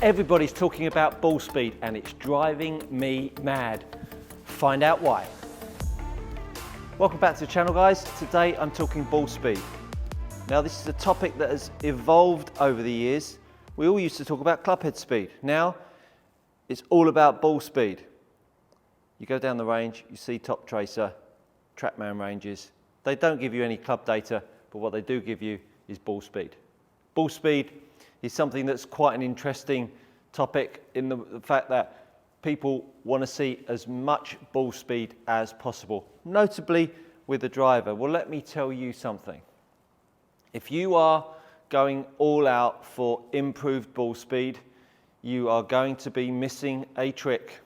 Everybody's talking about ball speed and it's driving me mad. Find out why. Welcome back to the channel, guys. Today I'm talking ball speed. Now this is a topic that has evolved over the years. We all used to talk about clubhead speed. Now it's all about ball speed. You go down the range, you see Top Tracer, Trackman ranges. They don't give you any club data, but what they do give you is ball speed. Ball speed is something that's quite an interesting topic in the fact that people want to see as much ball speed as possible, notably with the driver. Well, let me tell you something. If you are going all out for improved ball speed, you are going to be missing a trick,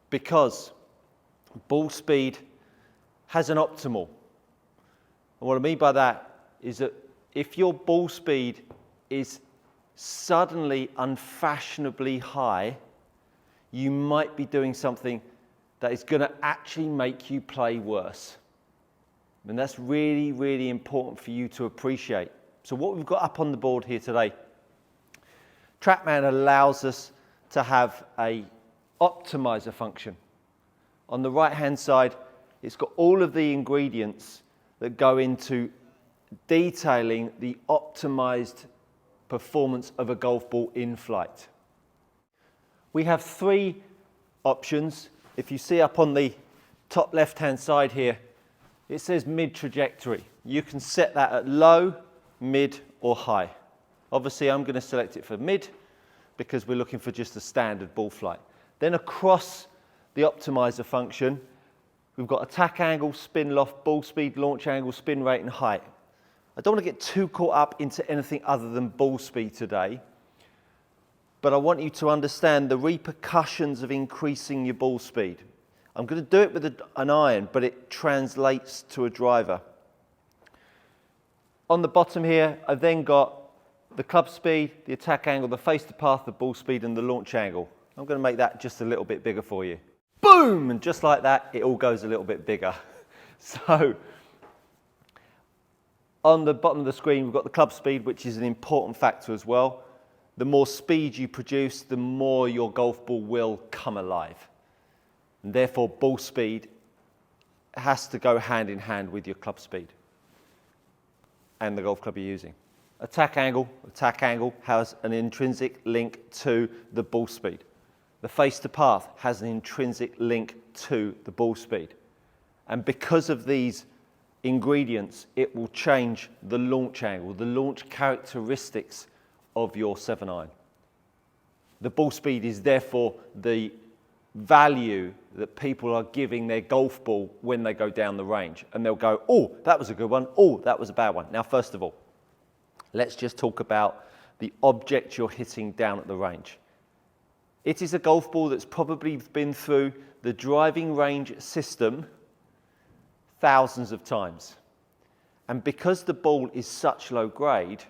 because ball speed has an optimal. And what I mean by that is that if your ball speed is suddenly unfashionably high, you might be doing something that is going to actually make you play worse. And that's really, really important for you to appreciate. So what we've got up on the board here today, Trackman allows us to have a optimizer function. On the right hand side, it's got all of the ingredients that go into detailing the optimized performance of a golf ball in flight. We have three options. If you see up on the top left hand side here, it says mid trajectory. You can set that at low, mid or high. Obviously I'm going to select it for mid because we're looking for just a standard ball flight. Then across the optimizer function, we've got attack angle, spin loft, ball speed, launch angle, spin rate and height. I don't want to get too caught up into anything other than ball speed today, but I want you to understand the repercussions of increasing your ball speed. I'm going to do it with an iron, but it translates to a driver. On the bottom here, I've then got the club speed, the attack angle, the face to path, the ball speed and the launch angle. I'm going to make that just a little bit bigger for you. Boom! And just like that, it all goes a little bit bigger. So, on the bottom of the screen, we've got the club speed, which is an important factor as well. The more speed you produce, the more your golf ball will come alive. And therefore, ball speed has to go hand in hand with your club speed and the golf club you're using. Attack angle has an intrinsic link to the ball speed. The face to path has an intrinsic link to the ball speed. And because of these ingredients, it will change the launch angle, the launch characteristics of your 7-iron. The ball speed is therefore the value that people are giving their golf ball when they go down the range. And they'll go, oh, that was a good one. Oh, that was a bad one. Now, first of all, let's just talk about the object you're hitting down at the range. It is a golf ball that's probably been through the driving range system thousands of times. And because the ball is such low grade,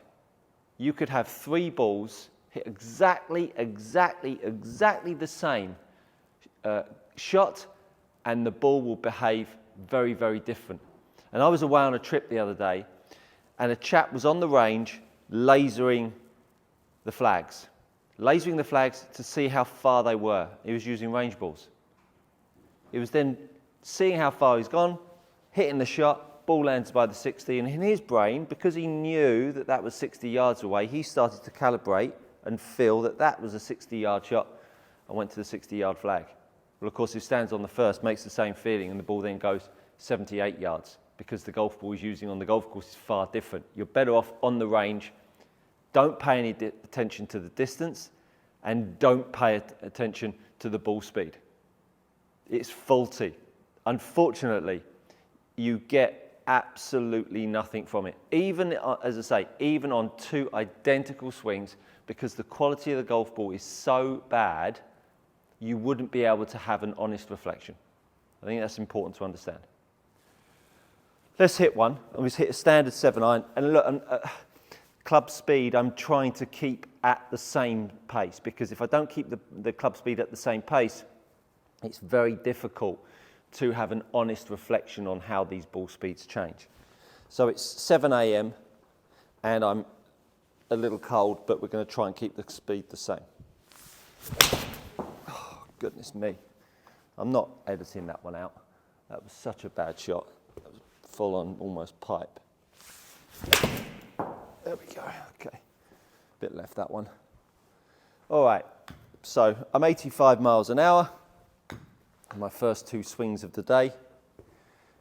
you could have three balls hit exactly the same shot, and the ball will behave very, very different. And I was away on a trip the other day, and a chap was on the range lasering the flags to see how far they were. He was using range balls. He was then seeing how far he's gone, hitting the shot, ball lands by the 60, and in his brain, because he knew that that was 60 yards away, he started to calibrate and feel that that was a 60-yard shot and went to the 60-yard flag. Well, of course, who stands on the first makes the same feeling, and the ball then goes 78 yards because the golf ball he's using on the golf course is far different. You're better off on the range. Don't pay any attention to the distance, and don't pay attention to the ball speed. It's faulty. Unfortunately, you get absolutely nothing from it. Even, as I say, even on two identical swings, because the quality of the golf ball is so bad, you wouldn't be able to have an honest reflection. I think that's important to understand. Let's hit one. And we hit a standard 7-iron. And look, club speed, I'm trying to keep at the same pace, because if I don't keep the club speed at the same pace, it's very difficult to have an honest reflection on how these ball speeds change. So it's 7 a.m. and I'm a little cold, but we're going to try and keep the speed the same. Oh, goodness me. I'm not editing that one out. That was such a bad shot. That was full on almost pipe. There we go, okay. Bit left that one. All right, so I'm 85 miles an hour. My first 2 swings of the day. And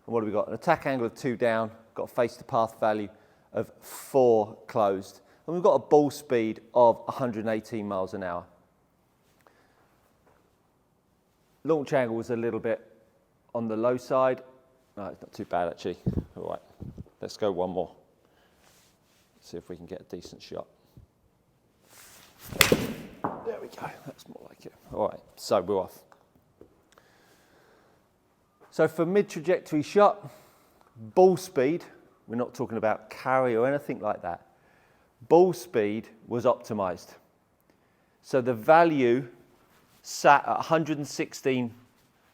what have we got? An attack angle of 2 down, got a face to path value of 4 closed. And we've got a ball speed of 118 miles an hour. Launch angle was a little bit on the low side. No, it's not too bad actually. All right, let's go one more. See if we can get a decent shot. There we go, that's more like it. All right, so we're off. So for mid-trajectory shot, ball speed, we're not talking about carry or anything like that. Ball speed was optimized. So the value sat at 116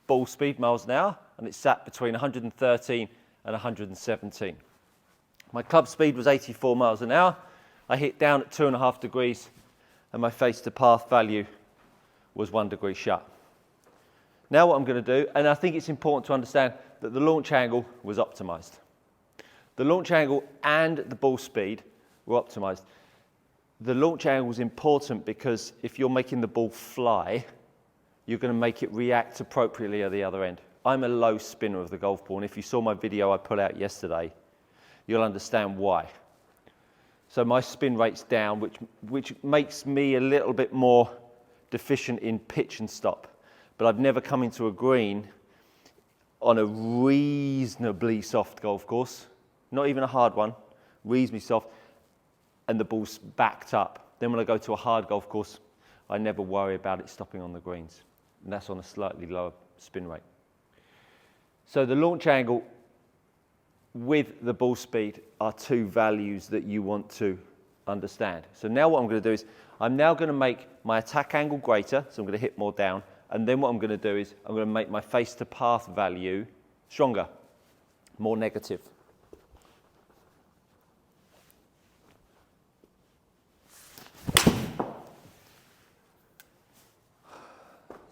ball speed miles an hour, and it sat between 113 and 117. My club speed was 84 miles an hour. I hit down at 2.5 degrees, and my face to path value was 1 degree shut. Now what I'm going to do, and I think it's important to understand that the launch angle was optimized. The launch angle and the ball speed were optimized. The launch angle is important because if you're making the ball fly, you're going to make it react appropriately at the other end. I'm a low spinner of the golf ball, and if you saw my video I put out yesterday, you'll understand why. So my spin rate's down, which makes me a little bit more deficient in pitch and stop. But I've never come into a green on a reasonably soft golf course, not even a hard one, reasonably soft, and the ball's backed up. Then when I go to a hard golf course, I never worry about it stopping on the greens. And that's on a slightly lower spin rate. So the launch angle with the ball speed are 2 values that you want to understand. So now what I'm going to do is, I'm now going to make my attack angle greater, so I'm going to hit more down, and then what I'm going to do is, I'm going to make my face to path value stronger, more negative.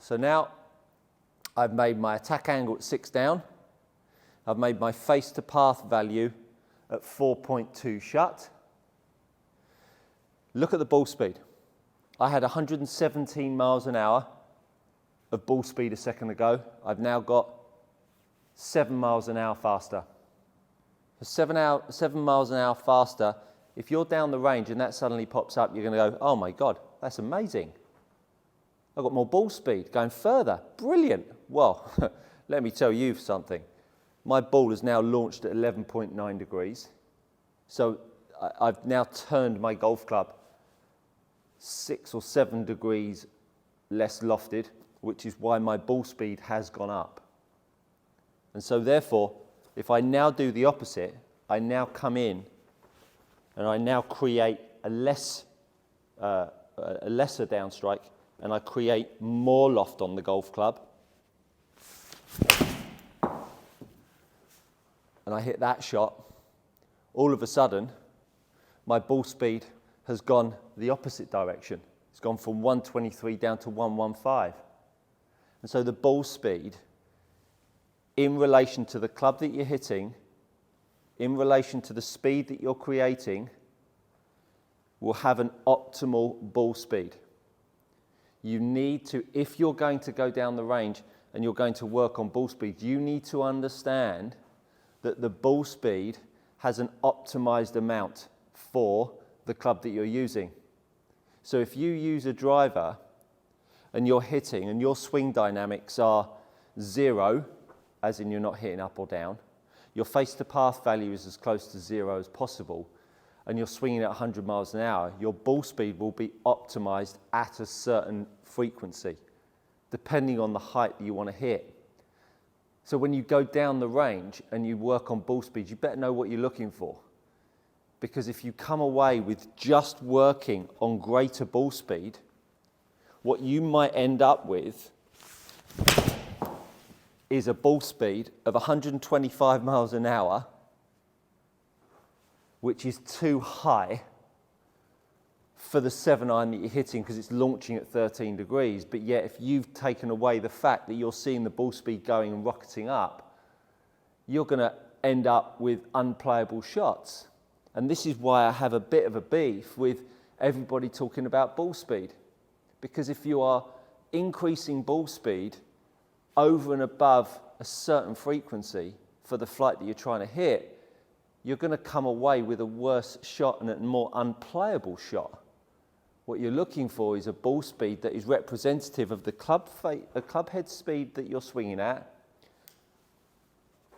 So now I've made my attack angle at 6 down. I've made my face to path value at 4.2 shut. Look at the ball speed. I had 117 miles an hour of ball speed a second ago. I've now got 7 miles an hour faster. For 7 miles an hour faster, if you're down the range and that suddenly pops up, you're going to go, oh my God, that's amazing. I've got more ball speed, going further. Brilliant. Well, let me tell you something. My ball is now launched at 11.9 degrees. So I've now turned my golf club 6 or 7 degrees less lofted, which is why my ball speed has gone up. And so therefore, if I now do the opposite, I now come in and I now create a lesser downstrike, and I create more loft on the golf club. And I hit that shot, all of a sudden, my ball speed has gone the opposite direction. It's gone from 123 down to 115. And so the ball speed, in relation to the club that you're hitting, in relation to the speed that you're creating, will have an optimal ball speed. You need to, if you're going to go down the range and you're going to work on ball speed, you need to understand that the ball speed has an optimized amount for the club that you're using. So if you use a driver and you're hitting and your swing dynamics are 0, as in you're not hitting up or down, your face to path value is as close to 0 as possible, and you're swinging at 100 miles an hour, your ball speed will be optimized at a certain frequency, depending on the height that you want to hit. So when you go down the range and you work on ball speed, you better know what you're looking for. Because if you come away with just working on greater ball speed, what you might end up with is a ball speed of 125 miles an hour, which is too high for the 7-iron that you're hitting because it's launching at 13 degrees. But yet if you've taken away the fact that you're seeing the ball speed going and rocketing up, you're going to end up with unplayable shots. And this is why I have a bit of a beef with everybody talking about ball speed. Because if you are increasing ball speed over and above a certain frequency for the flight that you're trying to hit, you're going to come away with a worse shot and a more unplayable shot. What you're looking for is a ball speed that is representative of the club head speed that you're swinging at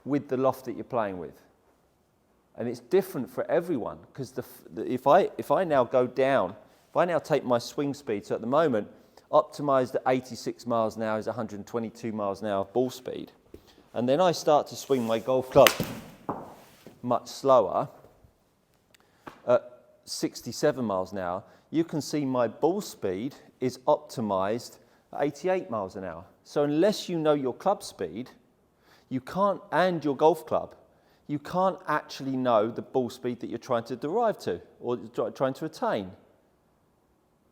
with the loft that you're playing with. And it's different for everyone, because if I now go down, if I now take my swing speed, so at the moment, optimized at 86 miles an hour is 122 miles an hour ball speed, and then I start to swing my golf club much slower at 67 miles an hour, you can see my ball speed is optimized at 88 miles an hour. So unless you know your club speed, you can't, and your golf club, you can't actually know the ball speed that you're trying to derive to or trying to attain.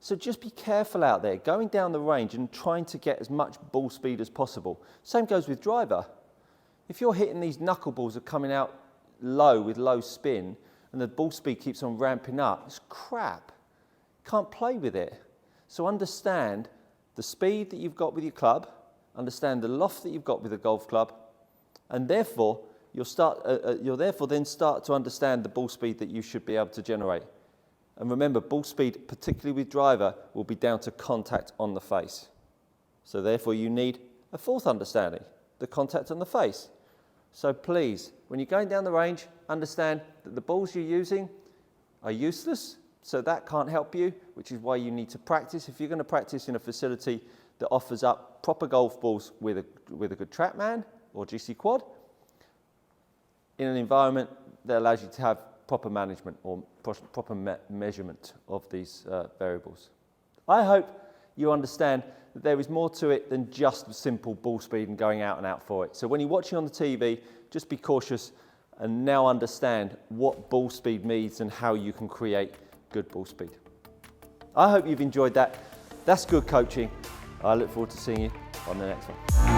So just be careful out there, going down the range and trying to get as much ball speed as possible. Same goes with driver. If you're hitting these knuckleballs that are coming out low with low spin and the ball speed keeps on ramping up, it's crap. Can't play with it. So understand the speed that you've got with your club, understand the loft that you've got with a golf club, and therefore you'll therefore then start to understand the ball speed that you should be able to generate. And remember, ball speed, particularly with driver, will be down to contact on the face. So therefore you need a fourth understanding, the contact on the face. So please, when you're going down the range, understand that the balls you're using are useless, so that can't help you, which is why you need to practice. If you're going to practice in a facility that offers up proper golf balls with a good TrackMan or GC Quad, in an environment that allows you to have proper management or proper measurement of these variables. I hope you understand that there is more to it than just simple ball speed and going out and out for it. So when you're watching on the TV, just be cautious and now understand what ball speed means and how you can create good ball speed. I hope you've enjoyed that. That's good coaching. I look forward to seeing you on the next one.